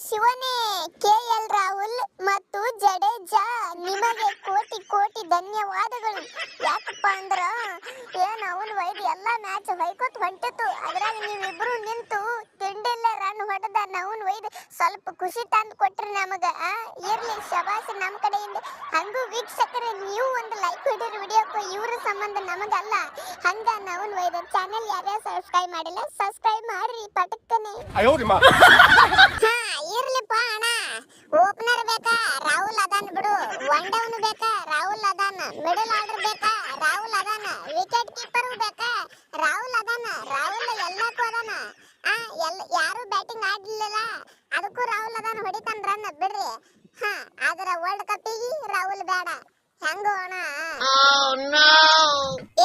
ಶಿವನೇ, ಕೆಎಲ್ ರಾಹುಲ್ ಮತ್ತು ಜಡೇಜಾ ನಿಮಗೆ ಕೋಟಿ ಕೋಟಿ ಧನ್ಯವಾದಗಳು. ಯಾಕಪ್ಪ ಅಂದ್ರ ಅವನು ಒಯ್ದು ಎಲ್ಲ ಮ್ಯಾಚ್ ಹೊಯ್ಕೊತ ಹೊಂಟಿತ್ತು. ಅದ್ರಾಗ ನೀವಿಬ್ರು ನಿಂತು ತಿಂಡಿಲ್ಲ ರನ್ ಹೊಡೆದ ಅವನು ಒಯ್ದು ಸ್ವಲ್ಪ ಖುಷಿ ತಂದು ಕೊಟ್ರಿ ನಮಗ. ಇರ್ಲಿ, ಶಬಾಷ್ ನಮ್ಮ ಕಡೆಯಿಂದ. ಹಂಗೂ ವೀಕ್ಷಕರೇ, ನೀವು ಒಂದು ಲೈಕ್ ಹೊಡೀರಿ ವಿಡಿಯೋಕ್ಕೂ. ಇವ್ರ ಸಂಬಂಧ ನಮಗಲ್ಲ. ಹಂಗ ಅವನು ಒಯ್ದ ಚಾನೆಲ್ ಯಾರ್ಯಾರು ಸಬ್ಸ್ಕ್ರೈಬ್ ಮಾಡಿಲ್ಲ ಸಬ್ಸ್ಕ್ರೈಬ್ ಮಾಡ್ರಿ ಪಟಕ್ಕನೆ. ಇರ್ಲಿಪ್ಪ ಅಣ್ಣ, ಓಪನರ್ ಬೇಕಾ ರಾಹುಲ್ ಅದಾನ ಬಿಡು, ಒನ್ ಡೌನ್ ಬೇಕಾ ರಾಹುಲ್ ಅದಾನ, ಮಿಡಲ್ ಆರ್ಡರ್ ಬೇಕಾ ರಾಹುಲ್ ಅದಾನ, ವಿಕೆಟ್ ಕೀಪರ್ ಬೇಕಾ ರಾಹುಲ್ ಅದಾನ. ರಾಹುಲ್ ಎಲ್ಲಕ್ಕೂ ಅದಾನ. ಯಾರು ಬ್ಯಾಟಿಂಗ್ ಆಡ್ಲಿಲ್ಲ ಅದಕ್ಕೂ ರಾಹುಲ್ ಅದಾನ, ಹೊಡಿತಾನ ರನ್ ಬಿಡ್ರಿ. ಆದ್ರ ವರ್ಲ್ಡ್ ಕಪ್ಪಿಗೆ ರಾಹುಲ್ ಬೇಡ. ಹೆಂಗೋ ಅಣ್ಣ?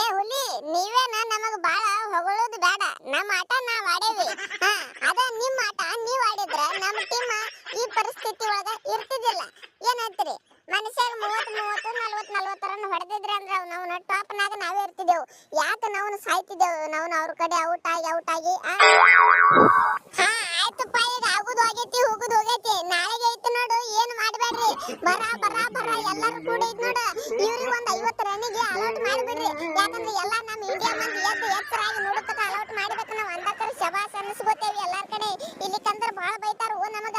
ಏ ಹುಲಿ, ನೀವೇನ ನಮಗ ಬಾಳ ಹೊಗಳೋದು ಬೇಡ. ನಮ್ಮ ಆಟ ನಾವ್ ಆಡೇವಿ. ಅದ ನಿಮ್ಮ ಆಟ ನೀವ್ ಆಡಿದ್ರ ನಮ್ಮ ಟೀಮ್ ಈ ಪರಿಸ್ಥಿತಿ ಒಳಗ ಇರ್ತಿದಿಲ್ಲ. ಏನಂತೀರಿ? ಮನುಷ್ಯರು 30-40 ರನ್ ಹೊಡೆದಿದ್ರೆ ಅಂದ್ರೆ ನಾವು ಟಾಪ್ ನಾಗ ನಾವೇ ಇರ್ತಿದ್ದೆವು. ಯಾಕೆ ನಾವು ಸಾಯ್ತಿದ್ದೆವು? ನಾವು ಅವ್ರ ಕಡೆ ಔಟ್ ಆಗಿ ಆಯ್ತಪ್ಪ, ಈಗ ಆಗುದು ಆಗೈತಿ, ಹೋಗುದು ಹೋಗೈತಿ. ನಾಳೆಗೆ ಐತಿ ನೋಡು, ಏನ್ ಮಾಡ್ಬೇಡ್ರಿ. ಬರ ಎಲ್ಲಾರು ಕೂಡ ಐತಿ ನೋಡು. ಇವ್ರಿಗೆ ಒಂದ್ 50 ರನ್ನಿಗೆ ಅಲೌಟ್ ಮಾಡ್ಬಿಡ್ರಿ. ಯಾಕಂದ್ರೆ ಎಲ್ಲಾ ನಮ್ಮ ಇಂಡಿಯಾ ಮಂದಿ ಎಚ್ಚರಾಗಿ ನೋಡತಕ್ಕ ಅಲೌಟ್ ಮಾಡ್ಬೇಕು. ನಾವು ಅಂದಕ್ಕರ ಶಬಾಸ್ ಅನ್ಸ್ಕೋತೇವಿ ಎಲ್ಲಾರ್ ಕಡೆ. ಇಲ್ಲಿ ಕಂದ್ರ ಬಾಳ ಬೈತಾರ ನಮಗ.